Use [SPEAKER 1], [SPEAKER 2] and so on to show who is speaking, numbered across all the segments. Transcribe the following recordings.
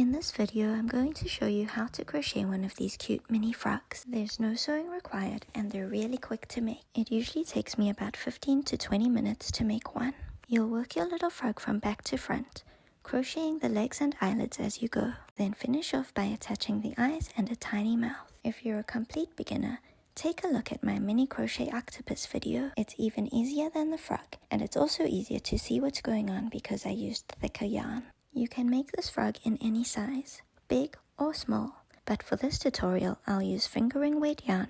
[SPEAKER 1] In this video, I'm going to show you how to crochet one of these cute mini frogs. There's no sewing required and they're really quick to make. It usually takes me about 15 to 20 minutes to make one. You'll work your little frog from back to front, crocheting the legs and eyelids as you go. Then finish off by attaching the eyes and a tiny mouth. If you're a complete beginner, take a look at my mini crochet octopus video. It's even easier than the frog, and it's also easier to see what's going on because I used thicker yarn. You can make this frog in any size, big or small, but for this tutorial I'll use fingering weight yarn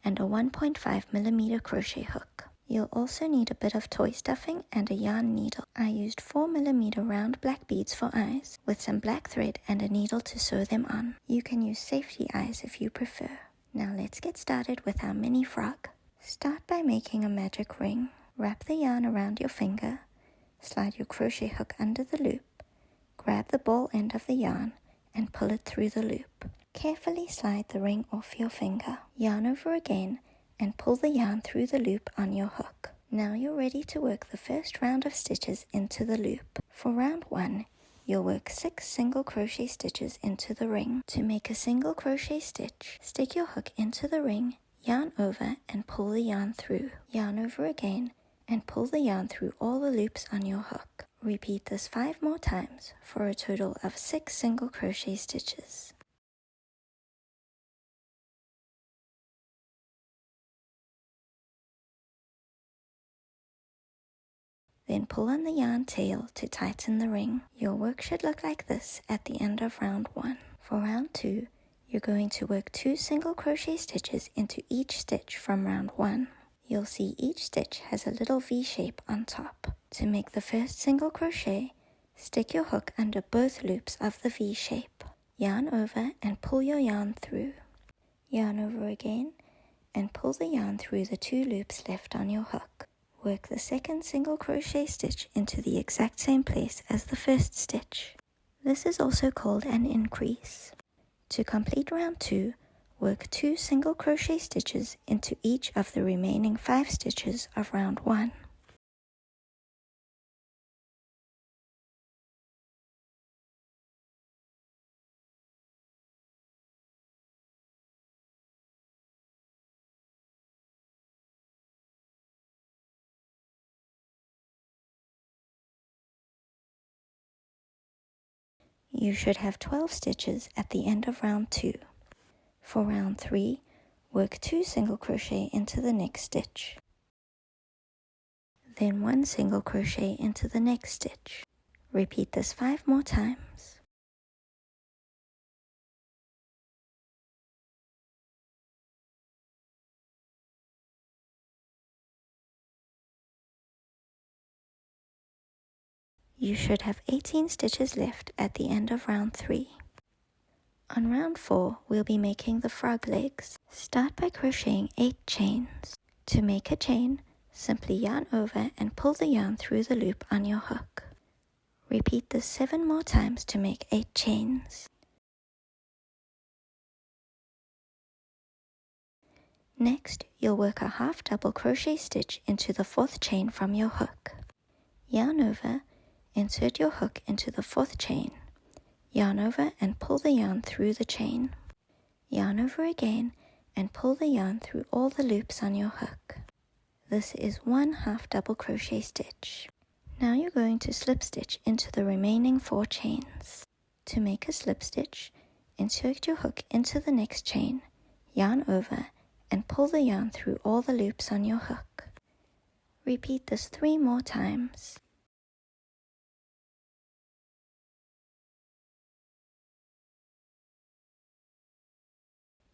[SPEAKER 1] and a 1.5mm crochet hook. You'll also need a bit of toy stuffing and a yarn needle. I used 4mm round black beads for eyes, with some black thread and a needle to sew them on. You can use safety eyes if you prefer. Now let's get started with our mini frog. Start by making a magic ring. Wrap the yarn around your finger, slide your crochet hook under the loop, grab the ball end of the yarn and pull it through the loop. Carefully slide the ring off your finger. Yarn over again and pull the yarn through the loop on your hook. Now you're ready to work the first round of stitches into the loop. For round 1, you'll work 6 single crochet stitches into the ring. To make a single crochet stitch, stick your hook into the ring, yarn over and pull the yarn through. Yarn over again and pull the yarn through all the loops on your hook. Repeat this 5 more times for a total of 6 single crochet stitches. Then pull on the yarn tail to tighten the ring. Your work should look like this at the end of round 1. For round 2, you're going to work 2 single crochet stitches into each stitch from round 1. You'll see each stitch has a little V shape on top. To make the first single crochet, stick your hook under both loops of the V shape. Yarn over and pull your yarn through. Yarn over again and pull the yarn through the 2 loops left on your hook. Work the second single crochet stitch into the exact same place as the first stitch. This is also called an increase. To complete round 2, work 2 single crochet stitches into each of the remaining 5 stitches of round 1. You should have 12 stitches at the end of round 2. For round 3, work 2 single crochet into the next stitch. Then 1 single crochet into the next stitch. Repeat this 5 more times. You should have 18 stitches left at the end of round 3. On round 4, we'll be making the frog legs. Start by crocheting 8 chains. To make a chain, simply yarn over and pull the yarn through the loop on your hook. Repeat this 7 more times to make 8 chains. Next, you'll work a half double crochet stitch into the 4th chain from your hook. Yarn over, insert your hook into the 4th chain. Yarn over and pull the yarn through the chain. Yarn over again and pull the yarn through all the loops on your hook. This is 1 half double crochet stitch. Now you're going to slip stitch into the remaining 4 chains. To make a slip stitch, insert your hook into the next chain, yarn over and pull the yarn through all the loops on your hook. Repeat this 3 more times.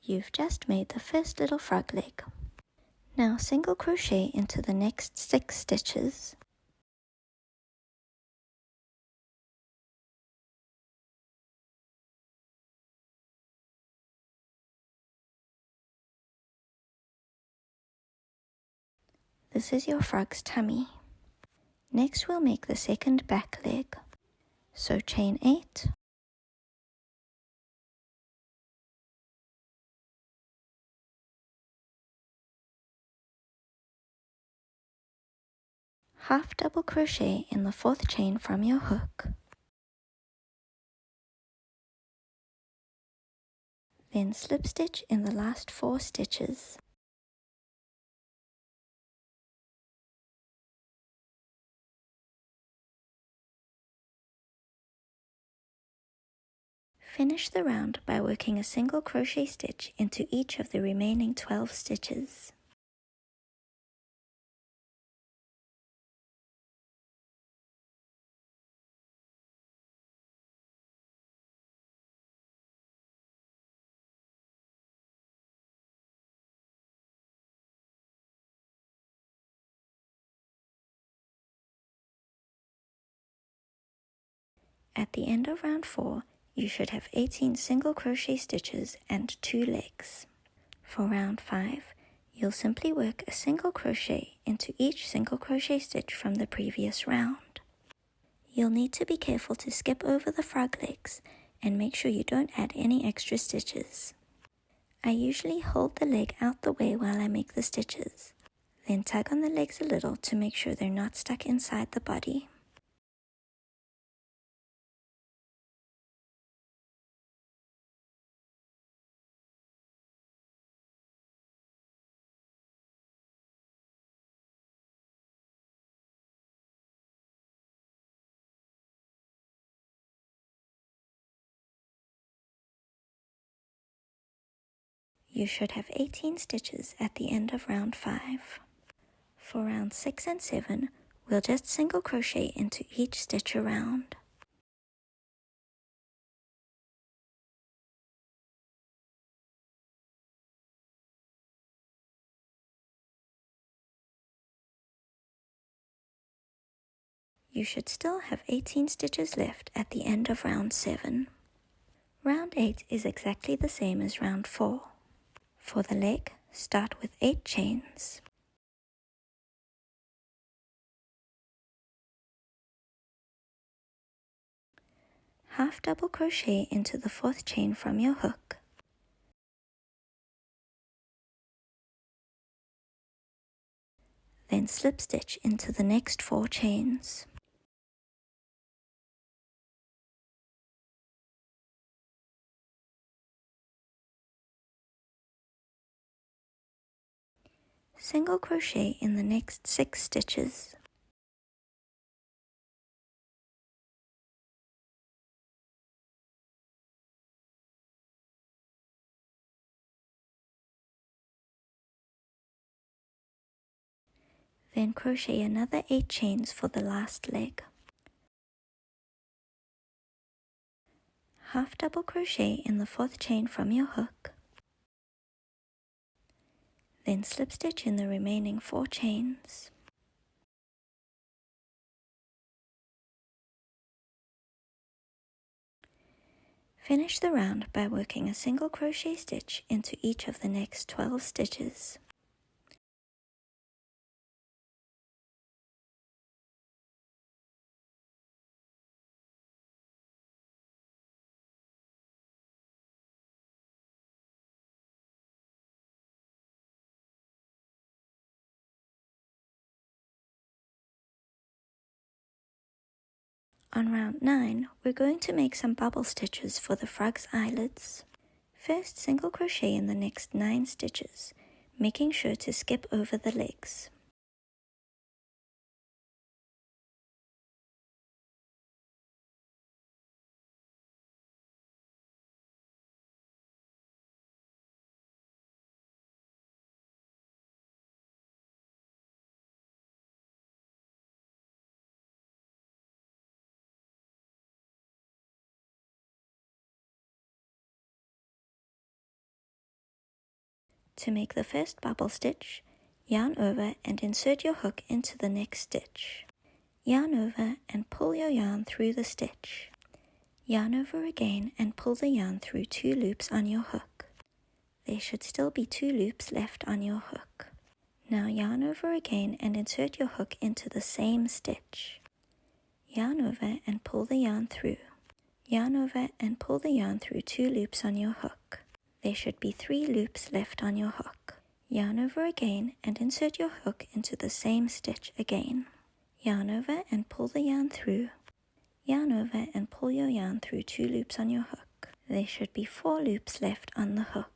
[SPEAKER 1] You've just made the first little frog leg. Now single crochet into the next 6 stitches. This is your frog's tummy. Next we'll make the second back leg. So chain 8, half double crochet in the 4th chain from your hook, Then slip stitch in the last 4 stitches. Finish the round by working a single crochet stitch into each of the remaining 12 stitches. At the end of round 4, you should have 18 single crochet stitches and 2 legs. For round 5, you'll simply work a single crochet into each single crochet stitch from the previous round. You'll need to be careful to skip over the frog legs and make sure you don't add any extra stitches. I usually hold the leg out the way while I make the stitches, then tug on the legs a little to make sure they're not stuck inside the body. You should have 18 stitches at the end of round 5. For round 6 and 7, we'll just single crochet into each stitch around. You should still have 18 stitches left at the end of round 7. Round 8 is exactly the same as round 4. For the leg, start with 8 chains. Half double crochet into the 4th chain from your hook. Then slip stitch into the next 4 chains. Single crochet in the next 6 stitches. Then crochet another 8 chains for the last leg. Half double crochet in the 4th chain from your hook. Then slip stitch in the remaining 4 chains. Finish the round by working a single crochet stitch into each of the next 12 stitches. On round 9, we're going to make some bubble stitches for the frog's eyelids. First, single crochet in the next 9 stitches, making sure to skip over the legs. To make the first bubble stitch, yarn over and insert your hook into the next stitch. Yarn over and pull your yarn through the stitch. Yarn over again and pull the yarn through 2 loops on your hook. There should still be 2 loops left on your hook. Now yarn over again and insert your hook into the same stitch. Yarn over and pull the yarn through. Yarn over and pull the yarn through 2 loops on your hook. There should be 3 loops left on your hook. Yarn over again and insert your hook into the same stitch again. Yarn over and pull the yarn through. Yarn over and pull your yarn through 2 loops on your hook. There should be 4 loops left on the hook.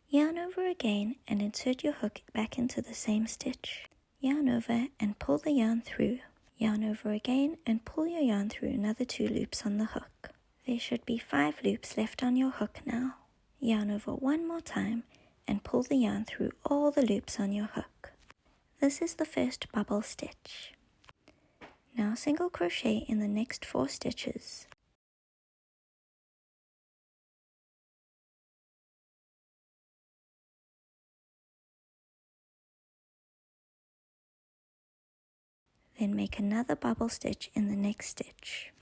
[SPEAKER 1] Yarn over again and insert your hook back into the same stitch. Yarn over and pull the yarn through. Yarn over again and pull your yarn through another 2 loops on the hook. There should be 5 loops left on your hook now. Yarn over one more time and pull the yarn through all the loops on your hook. This is the first bubble stitch. Now single crochet in the next 4 stitches. Then make another bubble stitch in the next stitch.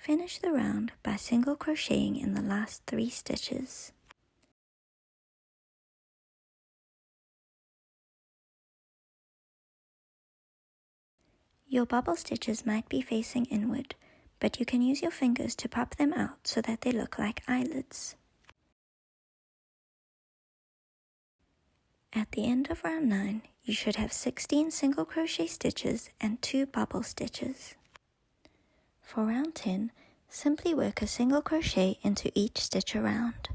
[SPEAKER 1] Finish the round by single crocheting in the last 3 stitches. Your bubble stitches might be facing inward, but you can use your fingers to pop them out so that they look like eyelids. At the end of round 9, you should have 16 single crochet stitches and 2 bubble stitches. For round 10, simply work a single crochet into each stitch around.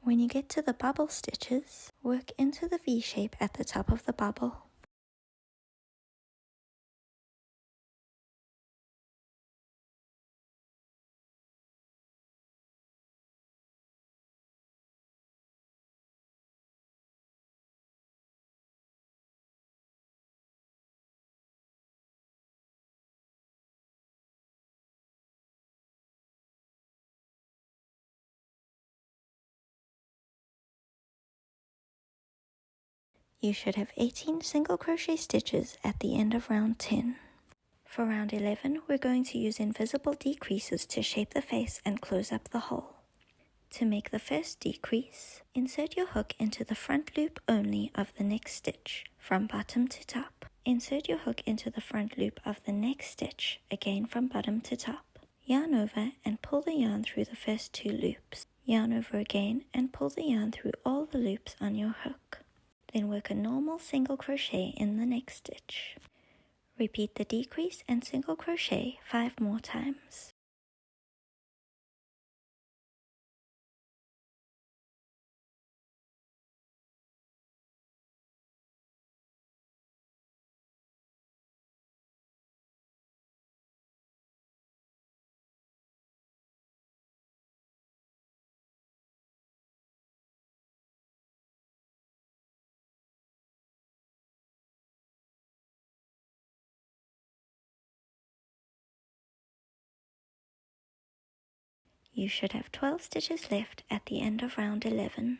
[SPEAKER 1] When you get to the bubble stitches, work into the V shape at the top of the bubble. You should have 18 single crochet stitches at the end of round 10. For round 11, we're going to use invisible decreases to shape the face and close up the hole. To make the first decrease, insert your hook into the front loop only of the next stitch, from bottom to top. Insert your hook into the front loop of the next stitch, again from bottom to top. Yarn over and pull the yarn through the first 2 loops. Yarn over again and pull the yarn through all the loops on your hook. Then work a normal single crochet in the next stitch. Repeat the decrease and single crochet 5 more times. You should have 12 stitches left at the end of round 11.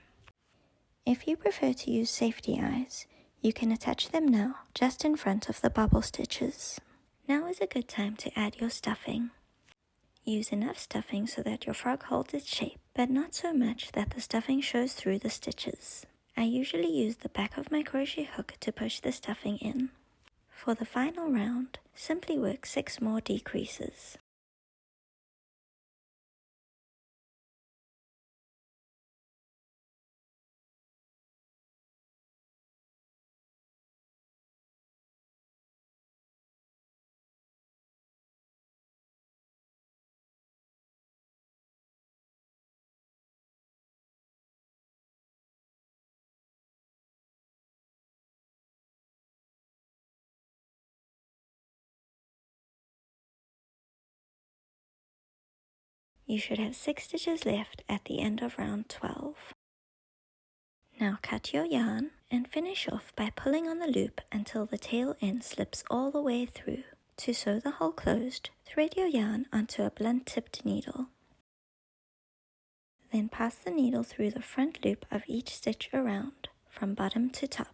[SPEAKER 1] If you prefer to use safety eyes, you can attach them now, just in front of the bubble stitches. Now is a good time to add your stuffing. Use enough stuffing so that your frog holds its shape, but not so much that the stuffing shows through the stitches. I usually use the back of my crochet hook to push the stuffing in. For the final round, simply work 6 more decreases. You should have 6 stitches left at the end of round 12. Now cut your yarn and finish off by pulling on the loop until the tail end slips all the way through. To sew the hole closed, thread your yarn onto a blunt-tipped needle. Then pass the needle through the front loop of each stitch around, from bottom to top.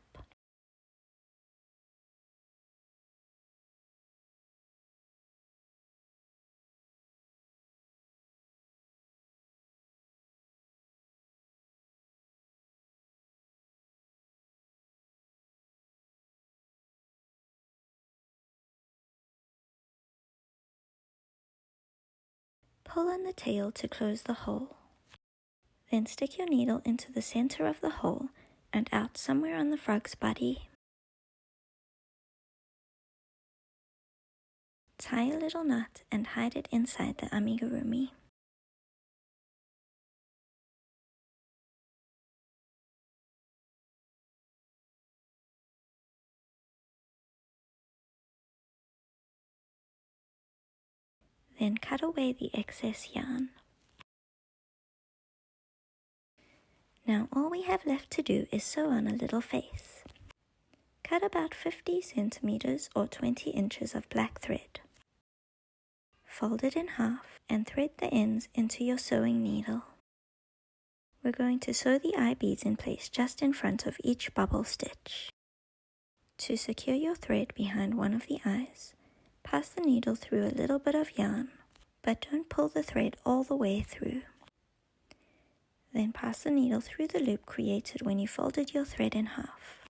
[SPEAKER 1] Pull on the tail to close the hole. Then stick your needle into the center of the hole and out somewhere on the frog's body. Tie a little knot and hide it inside the amigurumi. Then cut away the excess yarn. Now all we have left to do is sew on a little face. Cut about 50 centimeters or 20 inches of black thread. Fold it in half and thread the ends into your sewing needle. We're going to sew the eye beads in place just in front of each bubble stitch. To secure your thread behind one of the eyes, pass the needle through a little bit of yarn, but don't pull the thread all the way through. Then pass the needle through the loop created when you folded your thread in half.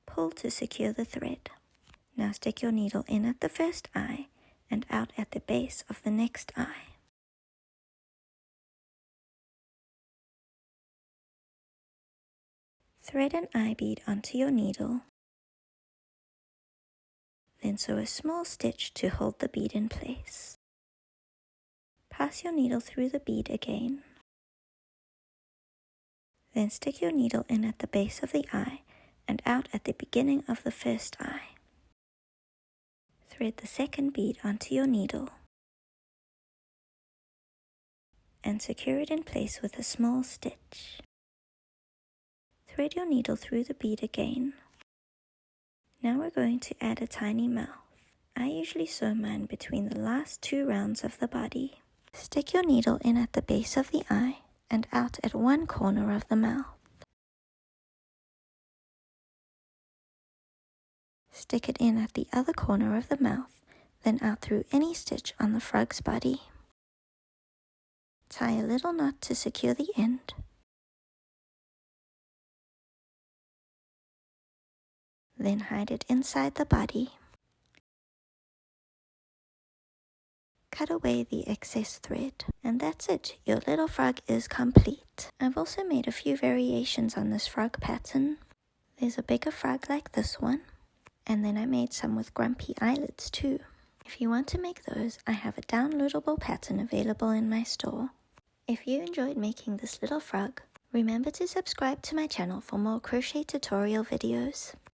[SPEAKER 1] Pull to secure the thread. Now stick your needle in at the first eye and out at the base of the next eye. Thread an eye bead onto your needle. Then sew a small stitch to hold the bead in place. Pass your needle through the bead again. Then stick your needle in at the base of the eye and out at the beginning of the first eye. Thread the second bead onto your needle and secure it in place with a small stitch. Thread your needle through the bead again. Now we're going to add a tiny mouth. I usually sew mine between the last two rounds of the body. Stick your needle in at the base of the eye and out at one corner of the mouth. Stick it in at the other corner of the mouth, then out through any stitch on the frog's body. Tie a little knot to secure the end. Then hide it inside the body. Cut away the excess thread. And that's it, your little frog is complete. I've also made a few variations on this frog pattern. There's a bigger frog like this one, and then I made some with grumpy eyelids too. If you want to make those, I have a downloadable pattern available in my store. If you enjoyed making this little frog, remember to subscribe to my channel for more crochet tutorial videos.